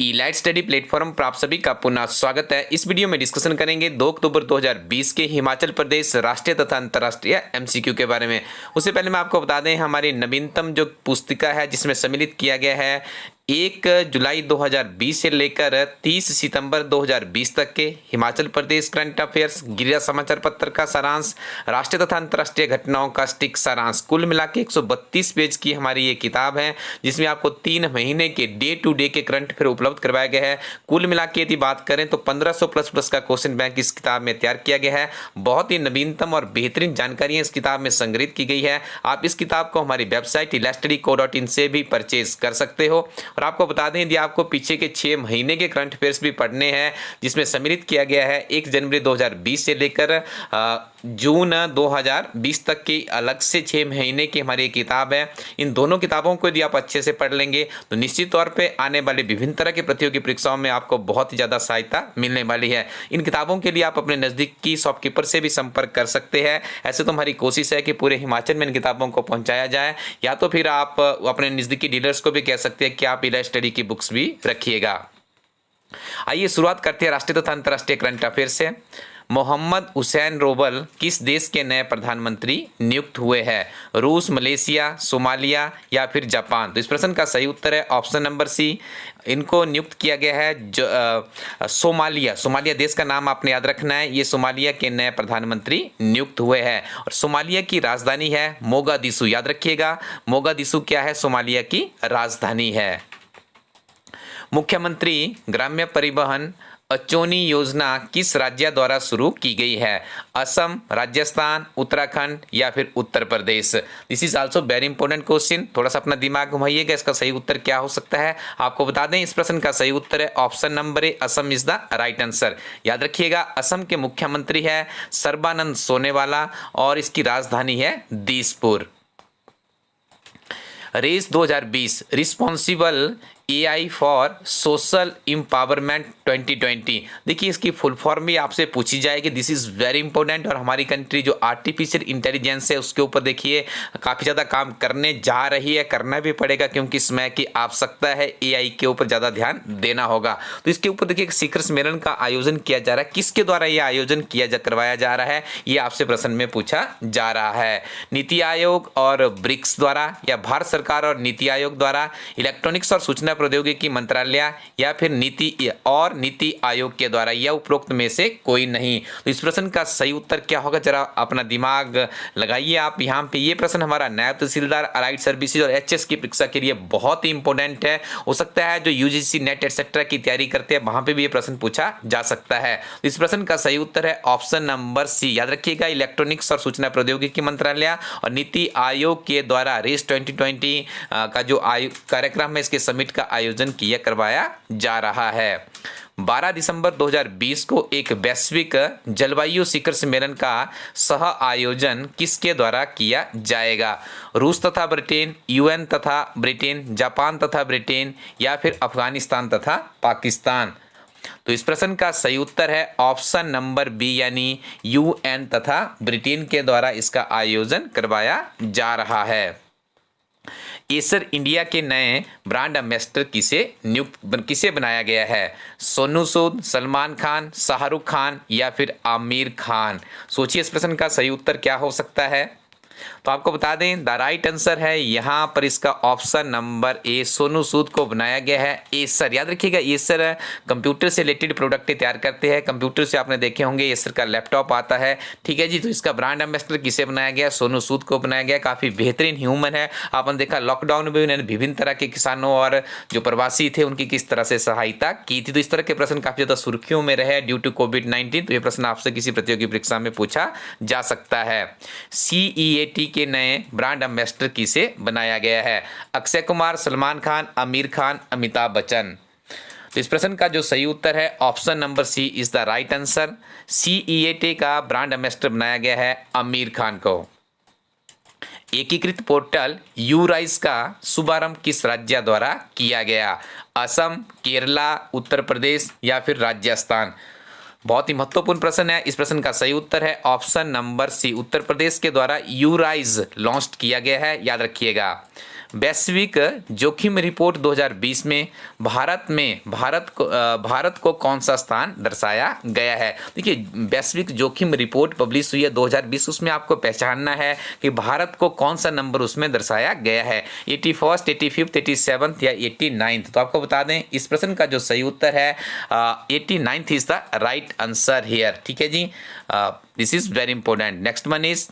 Elite study platform पर आप सभी का पुनः स्वागत है। इस वीडियो में डिस्कशन करेंगे 2 अक्टूबर 2020 के हिमाचल प्रदेश राष्ट्रीय तथा अंतर्राष्ट्रीय एमसीक्यू के बारे में। उससे पहले मैं आपको बता दें हमारी नवीनतम जो पुस्तिका है जिसमें सम्मिलित किया गया है 1 जुलाई 2020 से लेकर 30 सितंबर 2020 तक के हिमाचल प्रदेश करंट अफेयर्स गिरिराज समाचार पत्र का सारांश, राष्ट्रीय तथा अंतर्राष्ट्रीय घटनाओं का स्टिक सारांश, कुल मिला के 132 पेज की हमारी ये किताब है जिसमें आपको 3 महीने के डे टू डे के करंट अफेयर उपलब्ध करवाया गया है। कुल मिला के यदि बात करें तो 1500 प्लस का क्वेश्चन बैंक इस किताब में तैयार किया गया है। बहुत ही नवीनतम और बेहतरीन जानकारियां इस किताब में संग्रहित की गई है। आप इस किताब को हमारी वेबसाइट elasticco.in से भी परचेज कर सकते हो। और आपको बता दें यदि आपको पीछे के 6 महीने के करंट अफेयर्स भी पढ़ने हैं जिसमें सम्मिलित किया गया है 1 जनवरी 2020 से लेकर जून 2020 तक की अलग से 6 महीने की हमारी किताब है। इन दोनों किताबों को यदि आप अच्छे से पढ़ लेंगे तो निश्चित तौर पे आने वाले विभिन्न तरह के प्रतियोगी परीक्षाओं में आपको बहुत ही ज़्यादा सहायता मिलने वाली है। इन किताबों के लिए आप अपने नज़दीकी शॉपकीपर से भी संपर्क कर सकते हैं। ऐसे तो हमारी कोशिश है कि पूरे हिमाचल में इन किताबों को पहुँचाया जाए, या तो फिर आप अपने नज़दीकी डीलर्स को भी कह सकते हैं कि आप इलाइट स्टडी की बुक्स भी रखिएगा। आइए शुरुआत करते हैं राष्ट्रीय तथा अंतर्राष्ट्रीय करंट अफेयर से। मोहम्मद हुसैन रोबल किस देश के नए प्रधानमंत्री नियुक्त हुए हैं? रूस, मलेशिया, सोमालिया या फिर जापान? तो इस प्रश्न का सही उत्तर है ऑप्शन नंबर सी। इनको नियुक्त किया गया है सोमालिया। सोमालिया देश का नाम आपने याद रखना है। ये सोमालिया के नए प्रधानमंत्री नियुक्त हुए हैं और सोमालिया की राजधानी है मोगादिशु। याद रखिएगा मोगादिशु क्या है? सोमालिया की राजधानी है। मुख्यमंत्री ग्राम्य परिवहन अचोनी योजना किस राज्य द्वारा शुरू की गई है? असम, राजस्थान, उत्तराखंड या फिर Uttar Pradesh? This is also very important question. थोड़ा सा अपना दिमाग घुमाइएगा, इसका सही उत्तर क्या हो सकता है? आपको बता दें इस प्रश्न का सही उत्तर है option number A, Assam is the right answer. याद रखिएगा असम के मुख्यमंत्री है सर्बानंद सोनोवाल और इसकी राजधानी है Dispur. RAISE 2020 responsible AI for social empowerment 2020। देखिए इसकी फुल फॉर्म भी आपसे पूछी जाएगी। This is very important. और हमारी कंट्री जो आर्टिफिशियल इंटेलिजेंस है उसके ऊपर देखिए काफ़ी ज़्यादा काम करने जा रही है, करना भी पड़ेगा क्योंकि समय की आवश्यकता है। AI के ऊपर ज़्यादा ध्यान देना होगा। तो इसके ऊपर देखिए एक शिखर सम्मेलन का आयोजन किया जा रहा है। किसके द्वारा ये आयोजन करवाया जा रहा है ये आपसे प्रश्न में पूछा जा रहा है। नीति आयोग और ब्रिक्स द्वारा, या भारत सरकार और नीति आयोग द्वारा, इलेक्ट्रॉनिक्स और सूचना प्रौद्योगिकी मंत्रालय या फिर नीति आयोग के द्वारा, या उपरोक्त में से कोई नहीं? तो इस प्रश्न का सही उत्तर क्या होगा? जरा अपना दिमाग लगाइए आप यहाँ पे। ये प्रश्न हमारा नायब तहसीलदार, अलाइड सर्विसेज और HS की परीक्षा के लिए बहुत ही इंपॉर्टेंट है। हो सकता है जो UGC नेट एटसेट्रा की तैयारी करते हैं वहां पे भी ये प्रश्न पूछा जा सकता है। तो इस प्रश्न का सही उत्तर है ऑप्शन नंबर सी। याद रखिएगा इलेक्ट्रॉनिक्स और सूचना प्रौद्योगिकी मंत्रालय और नीति आयोग के द्वारा रेस 2020 का जो कार्यक्रम है इसके समिट का आयोजन करवाया जा रहा है। 12 दिसंबर 2020 को एक वैश्विक जलवायु शिखर सम्मेलन का सह आयोजन किसके द्वारा किया जाएगा? रूस तथा ब्रिटेन, UN तथा ब्रिटेन, जापान तथा ब्रिटेन या फिर अफगानिस्तान तथा पाकिस्तान? तो इस प्रश्न का सही उत्तर है ऑप्शन नंबर बी, यानी UN तथा ब्रिटेन के द्वारा इसका आयोजन करवाया जा रहा है। एसर इंडिया के नए ब्रांड एम्बेसडर किसे बनाया गया है? सोनू सूद, सलमान खान, शाहरुख खान या फिर आमिर खान? सोचिए इस प्रश्न का सही उत्तर क्या हो सकता है? तो आपको बता दें द राइट आंसर है यहाँ पर इसका option number A, Sonu Sood को बनाया गया है एसर। याद रखिएगा एसर कंप्यूटर से रिलेटेड प्रोडक्ट तैयार करते हैं। कंप्यूटर से आपने देखे होंगे एसर का लैपटॉप आता है, ठीक है जी। तो इसका ब्रांड एम्बेसडर किसे बनाया गया? सोनू सूद को बनाया गया। काफ़ी बेहतरीन ह्यूमन है। आपने देखा लॉकडाउन में उन्होंने विभिन्न तरह के किसानों और जो प्रवासी थे उनकी किस तरह से सहायता की थी। तो इस तरह के प्रश्न काफ़ी ज़्यादा सुर्खियों में रहे ड्यू टू कोविड-19। तो ये प्रश्न आपसे किसी प्रतियोगी परीक्षा में पूछा जा सकता है। CEAT के नए ब्रांड एम्बेसडर किसे बनाया गया है? अक्षय कुमार, सलमान खान, आमिर खान, अमिताभ बच्चन? तो इस प्रश्न का जो सही उत्तर है option number C is the right answer. CEAT का ब्रांड एम्बेसडर बनाया गया है आमिर खान को। एकीकृत पोर्टल यूराइज का शुभारंभ किस राज्य द्वारा किया गया? असम, केरला, उत्तर प्रदेश या फिर राजस्थान? बहुत ही महत्वपूर्ण प्रश्न है। इस प्रश्न का सही उत्तर है ऑप्शन नंबर सी, उत्तर प्रदेश के द्वारा यूराइज लॉन्च किया गया है। याद रखिएगा वैश्विक जोखिम रिपोर्ट 2020 में भारत को कौन सा स्थान दर्शाया गया है। देखिए वैश्विक जोखिम रिपोर्ट पब्लिश हुई है 2020, उसमें आपको पहचानना है कि भारत को कौन सा नंबर उसमें दर्शाया गया है, 81st, 85th, 87th या 89th। तो आपको बता दें इस प्रश्न का जो सही उत्तर है 89th is the right answer here. ठीक है जी, this is very important. Next one is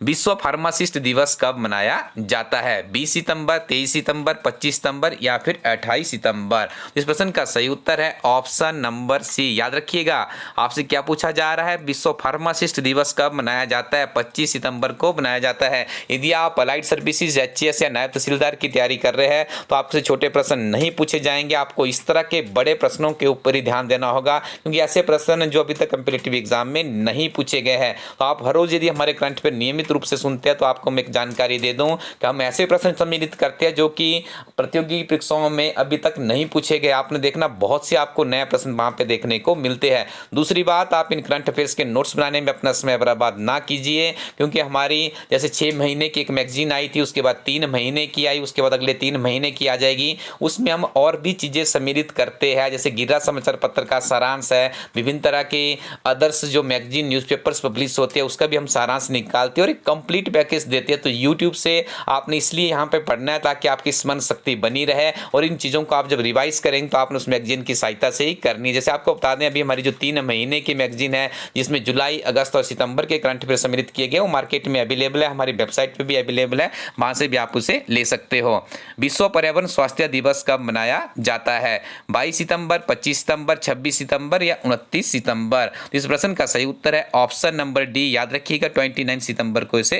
विश्व फार्मासिस्ट दिवस कब मनाया जाता है, 20 सितंबर, 23 सितंबर, 25 सितंबर या फिर 28 सितंबर। इस प्रश्न का सही उत्तर है ऑप्शन नंबर सी। याद रखिएगा आपसे क्या पूछा जा रहा है, विश्व फार्मासिस्ट दिवस कब मनाया जाता है, 25 सितंबर को मनाया जाता है। यदि आप अलाइड सर्विसेज एचएएस या नायब तहसीलदार की तैयारी कर रहे हैं तो आपसे छोटे प्रश्न नहीं पूछे जाएंगे, आपको इस तरह के बड़े प्रश्नों के ऊपर ही ध्यान देना होगा, क्योंकि ऐसे प्रश्न जो अभी तक कम्पिटिटिव एग्जाम में नहीं पूछे गए हैं। तो आप हर रोज यदि हमारे करंट अफेयर नियमित रूप से सुनते हैं तो आपको मैं एक जानकारी दे दूं कि हम ऐसे प्रश्न सम्मिलित करते हैं जो कि प्रतियोगी परीक्षाओं में अभी तक नहीं पूछे गए। आपने देखना बहुत से आपको नए प्रश्न वहां पे देखने को मिलते हैं। दूसरी बात, आप इन करंट अफेयर्स के नोट्स बनाने में अपना समय बर्बाद ना कीजिए, क्योंकि हमारी जैसे 6 महीने की एक मैगजीन आई थी, उसके बाद 3 महीने की आई, उसके बाद अगले 3 महीने की आ जाएगी। उसमें हम और भी चीजें सम्मिलित करते हैं, जैसे गिरा समाचार पत्र का सारांश है, विभिन्न तरह के अदर्स जो मैगजीन न्यूज़पेपर्स पब्लिश होते हैं उसका भी हम सारांश निकालते हैं और एक कंप्लीट पैकेज देते हैं। तो यूट्यूब से आपने इसलिए यहाँ पे पढ़ना है ताकि आपकी स्मरण शक्ति बनी रहे, और इन चीज़ों को आप जब रिवाइज करेंगे तो आपने उस मैगजीन की सहायता से ही करनी है। जैसे आपको बता दें अभी हमारी जो 3 महीने की मैगजीन है जिसमें जुलाई, अगस्त और सितंबर के करंट अफेयर सम्मिलित किए गए, वो मार्केट में अवेलेबल है, हमारी वेबसाइट पर भी अवेलेबल है, वहाँ से भी आप उसे ले सकते हो। विश्व पर्यावरण स्वास्थ्य दिवस कब मनाया जाता है, 22 सितंबर, 25 सितंबर, 26 सितंबर या 29 सितंबर। इस प्रश्न का सही उत्तर है ऑप्शन नंबर डी। याद रखिएगा 29 सितंबर को इसे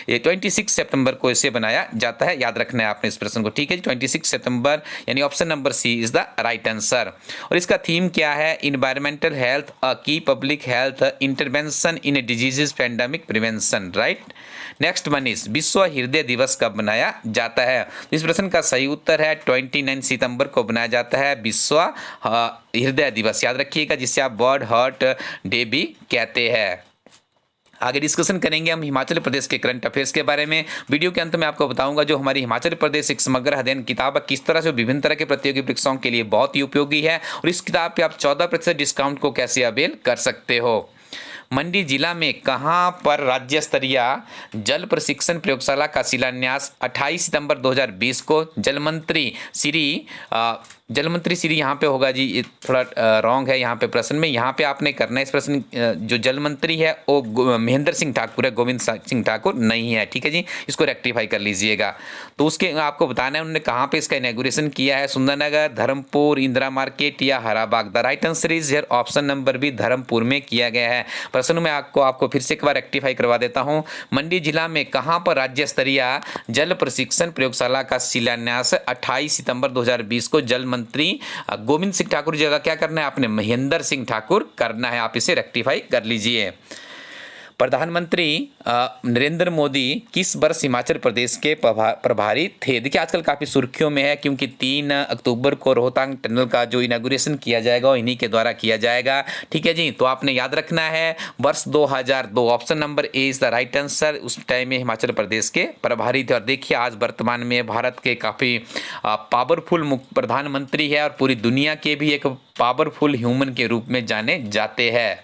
26 सितंबर को इसे बनाया जाता है। याद रखना है आपने इस प्रश्न को, ठीक है। 26 सितंबर यानी option number C is the right answer. और इसका थीम क्या है, इन्वायरमेंटल हेल्थ अ की public health intervention in diseases pandemic prevention, right. Next one is विश्व हृदय दिवस कब मनाया जाता है। इस प्रश्न का सही उत्तर है 29 सितंबर को मनाया जाता है विश्व हृदय दिवस। याद रखिएगा, जिसे आप वर्ल्ड हार्ट डे भी कहते हैं। आगे डिस्कशन करेंगे हम हिमाचल प्रदेश के करंट अफेयर्स के बारे में। वीडियो के अंत में आपको बताऊंगा जो हमारी हिमाचल प्रदेश एक समग्र अध्ययन किताब है किस तरह से विभिन्न तरह के प्रतियोगी परीक्षाओं के लिए बहुत ही उपयोगी है, और इस किताब पे आप 14% डिस्काउंट को कैसे अवेल कर सकते हो। मंडी जिला में कहां पर राज्य स्तरीय जल प्रशिक्षण प्रयोगशाला का शिलान्यास 28 सितंबर 2020 को जलमंत्री श्री यहाँ पे होगा जी, ये थोड़ा रॉन्ग है यहाँ पे प्रश्न में, यहाँ पे आपने करना है इस प्रश्न जो जल मंत्री है वो महेंद्र सिंह ठाकुर है, गोविंद सिंह ठाकुर नहीं है, ठीक है जी, इसको रेक्टिफाई कर लीजिएगा। तो उसके आपको बताना है उन्होंने कहाँ पे इसका इनॉग्रेशन किया है, सुंदरनगर, धर्मपुर, इंदिरा मार्केट या Harabag. The right answer is here option number B, Dharampur में किया गया है। प्रश्न में आपको फिर से एक बार रेक्टिफाई करवा देता हूँ। मंडी जिला में कहाँ पर राज्य स्तरीय जल प्रशिक्षण प्रयोगशाला का शिलान्यास 28 सितंबर 2020 को जल मंत्री गोविंद सिंह ठाकुर जी का क्या करना है, आपने महेंद्र सिंह ठाकुर करना है, आप इसे रेक्टिफाई कर लीजिए। प्रधानमंत्री नरेंद्र मोदी किस वर्ष हिमाचल प्रदेश के प्रभारी थे। देखिए आजकल काफ़ी सुर्खियों में है क्योंकि 3 अक्टूबर को रोहतांग टनल का जो इनागुरेशन किया जाएगा वो इन्हीं के द्वारा किया जाएगा, ठीक है जी। तो आपने याद रखना है वर्ष 2002, option number A is the right answer. उस टाइम में हिमाचल प्रदेश के प्रभारी थे। और देखिए आज वर्तमान में भारत के काफ़ी पावरफुल प्रधानमंत्री है और पूरी दुनिया के भी एक पावरफुल ह्यूमन के रूप में जाने जाते हैं।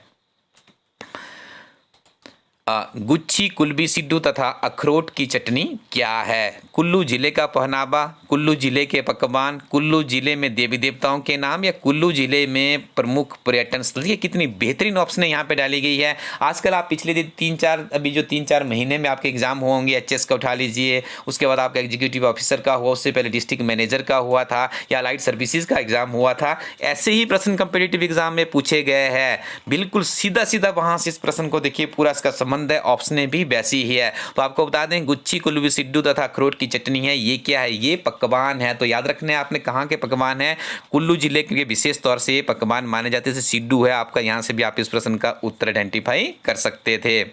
गुच्छी, कुल्बी सिड्डू तथा अखरोट की चटनी क्या है। कुल्लू जिले का पहनावा, कुल्लू जिले के पकवान, कुल्लू जिले में देवी देवताओं के नाम या कुल्लू जिले में प्रमुख पर्यटन स्थल। ये कितनी बेहतरीन ऑप्शन यहाँ पे डाली गई है। आजकल आप पिछले दिन 3-4 महीने में आपके एग्जाम होंगे, एचएस का उठा लीजिए, उसके बाद आपका एग्जीक्यूटिव ऑफिसर का हुआ, उससे पहले डिस्ट्रिक्ट मैनेजर का हुआ था या अलाइड सर्विसेज का एग्जाम हुआ था। ऐसे ही प्रश्न कंपिटिटिव एग्जाम में पूछे गए हैं, बिल्कुल सीधा सीधा वहाँ से इस प्रश्न को देखिए पूरा इसका संबंध है, ऑप्शन भी वैसी ही है। तो आपको बता दें गुच्छी, कुल्बी सिड्डू तथा अखरोट की चटनी है, ये क्या है, ये पकवान है। तो याद रखना है आपने कहाँ के पकवान है, कुल्लू जिले के विशेष तौर से ये पकवान माने जाते हैं। सिड्डू है आपका, यहाँ से भी आप इस प्रश्न का उत्तर आइडेंटिफाई कर सकते थे।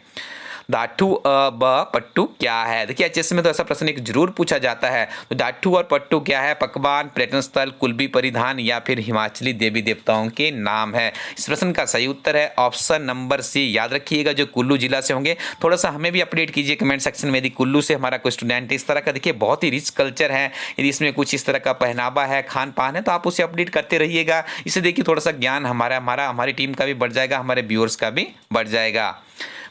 धातु ब पट्टू क्या है। देखिए एचएससी में तो ऐसा प्रश्न एक जरूर पूछा जाता है। तो धातु और पट्टू क्या है? पकवान, पर्यटन स्थल, कुलबी परिधान या फिर हिमाचली देवी देवताओं के नाम है। इस प्रश्न का सही उत्तर है ऑप्शन नंबर सी। याद रखिएगा जो कुल्लू जिला से होंगे, थोड़ा सा हमें भी अपडेट कीजिए कमेंट सेक्शन में, यदि कुल्लू से हमारा कोई स्टूडेंट है इस तरह का। देखिए बहुत ही रिच कल्चर है, यदि इसमें कुछ इस तरह का पहनावा है, खान पान है, तो आप उसे अपडेट करते रहिएगा। इससे देखिए थोड़ा सा ज्ञान हमारी टीम का भी बढ़ जाएगा, हमारे व्यूअर्स का भी बढ़ जाएगा।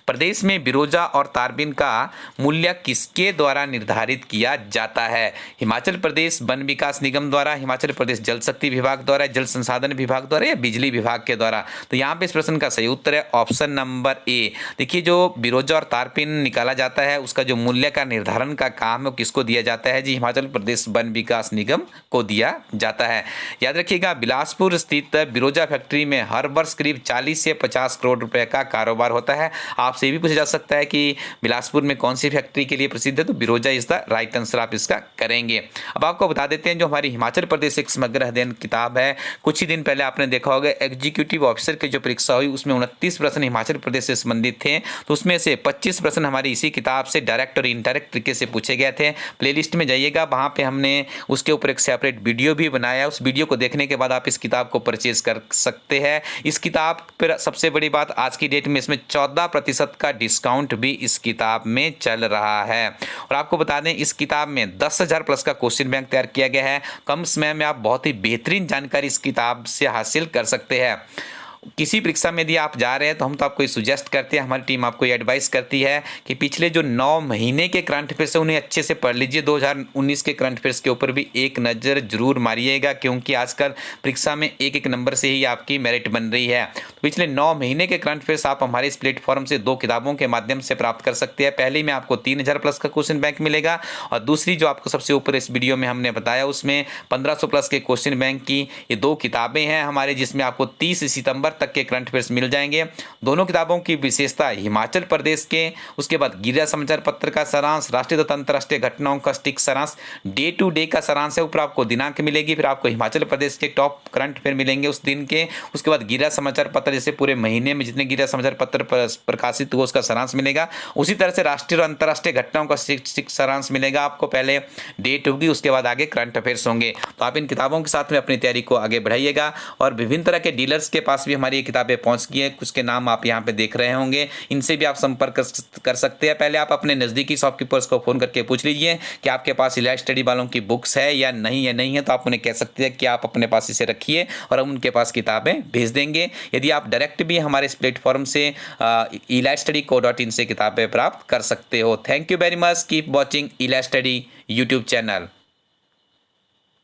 प्रदेश में बिरोजा और तारबिन का मूल्य किसके द्वारा निर्धारित किया जाता है? हिमाचल प्रदेश वन विकास निगम द्वारा, हिमाचल प्रदेश जल शक्ति विभाग द्वारा, जल संसाधन विभाग द्वारा या बिजली विभाग के द्वारा। तो यहाँ पे इस प्रश्न का सही उत्तर है ऑप्शन नंबर ए। देखिए जो बिरोजा और तारबिन निकाला जाता है उसका जो मूल्य का निर्धारण का काम है वो किसको दिया जाता है? जी हिमाचल प्रदेश वन विकास निगम को दिया जाता है। याद रखिएगा बिलासपुर स्थित बिरोजा फैक्ट्री में हर वर्ष करीब 40 से 50 करोड़ रुपए का कारोबार होता है। आपसे भी पूछा जा सकता है कि बिलासपुर में कौन सी फैक्ट्री के लिए प्रसिद्ध है? तो बिरोजा इज द राइट आंसर आप इसका करेंगे। अब आपको बता देते हैं जो हमारी हिमाचल प्रदेश एक समग्र अध्ययन किताब है, कुछ ही दिन पहले आपने देखा होगा एग्जीक्यूटिव ऑफिसर की जो परीक्षा हुई उसमें 29 प्रश्न हिमाचल प्रदेश से संबंधित थे। तो उसमें से 25 प्रश्न हमारी इसी किताब से डायरेक्ट और इनडायरेक्ट तरीके से पूछे गए थे। प्लेलिस्ट में जाइएगा, वहाँ पे हमने उसके ऊपर एक सेपरेट वीडियो भी बनाया। उस वीडियो को देखने के बाद आप इस किताब को परचेज कर सकते हैं। इस किताब पर सबसे बड़ी बात आज की डेट में इसमें 14% का डिस्काउंट भी इस किताब में चल रहा है। और आपको बता दें इस किताब में 10,000 प्लस का क्वेश्चन बैंक तैयार किया गया है। कम समय में आप बहुत ही बेहतरीन जानकारी इस किताब से हासिल कर सकते हैं। किसी परीक्षा में यदि आप जा रहे हैं तो हम तो आपको सुजेस्ट करते हैं, हमारी टीम आपको ये एडवाइस करती है कि पिछले जो 9 महीने के करंट अफेयर्स है उन्हें अच्छे से पढ़ लीजिए। 2019 के करंट अफेयर्स के ऊपर भी एक नज़र जरूर मारिएगा, क्योंकि आजकल परीक्षा में एक एक नंबर से ही आपकी मेरिट बन रही है। तो पिछले 9 महीने के करंट अफेयर्स आप हमारे इस प्लेटफॉर्म से 2 किताबों के माध्यम से प्राप्त कर सकते हैं। पहली में आपको 3,000 प्लस का क्वेश्चन बैंक मिलेगा और दूसरी जो आपको सबसे ऊपर इस वीडियो में हमने बताया उसमें 1,500 प्लस के क्वेश्चन बैंक की ये 2 किताबें हैं हमारे, जिसमें आपको 30 सितंबर तक के करंट अफेयर्स मिल जाएंगे। दोनों किताबों की विशेषता हिमाचल प्रदेश के, उसके बाद गिरिराज समाचार पत्र का सारांश, राष्ट्रीय तथा अंतर्राष्ट्रीय घटनाओं का स्टिक सारांश, डे टू डे का सारांश है, ऊपर आपको दिनांक मिलेगी, फिर आपको हिमाचल प्रदेश के टॉप करंट अफेयर मिलेंगे उस दिन के, उसके बाद गिरिराज समाचार पत्र जैसे पूरे महीने में जितने गिरिराज समाचार पत्र प्रकाशित हुए उसका सारांश मिलेगा। उसी तरह से राष्ट्रीय और अंतर्राष्ट्रीय घटनाओं का स्टिक सारांश मिलेगा आपको। पहले डेट होगी उसके बाद आगे करंट अफेयर्स होंगे। तो आप इन किताबों के साथ में अपनी तैयारी को आगे बढ़ाइएगा। और विभिन्न तरह के डीलर्स के पास भी हमारी ये किताबें पहुंच गई है, कुछ के नाम आप यहाँ पे देख रहे होंगे, इनसे भी आप संपर्क कर सकते हैं। पहले आप अपने नज़दीकी शॉपकीपर्स को फ़ोन करके पूछ लीजिए कि आपके पास इलाज स्टडी वालों की बुक्स है या नहीं है, तो आप उन्हें कह सकते हैं कि आप अपने पास इसे रखिए और हम उनके पास किताबें भेज देंगे। यदि आप डायरेक्ट भी हमारे इस प्लेटफॉर्म से elightstudy.co.in से किताबें प्राप्त कर सकते हो। Thank you very much, keep watching इलाज स्टडी यूट्यूब चैनल।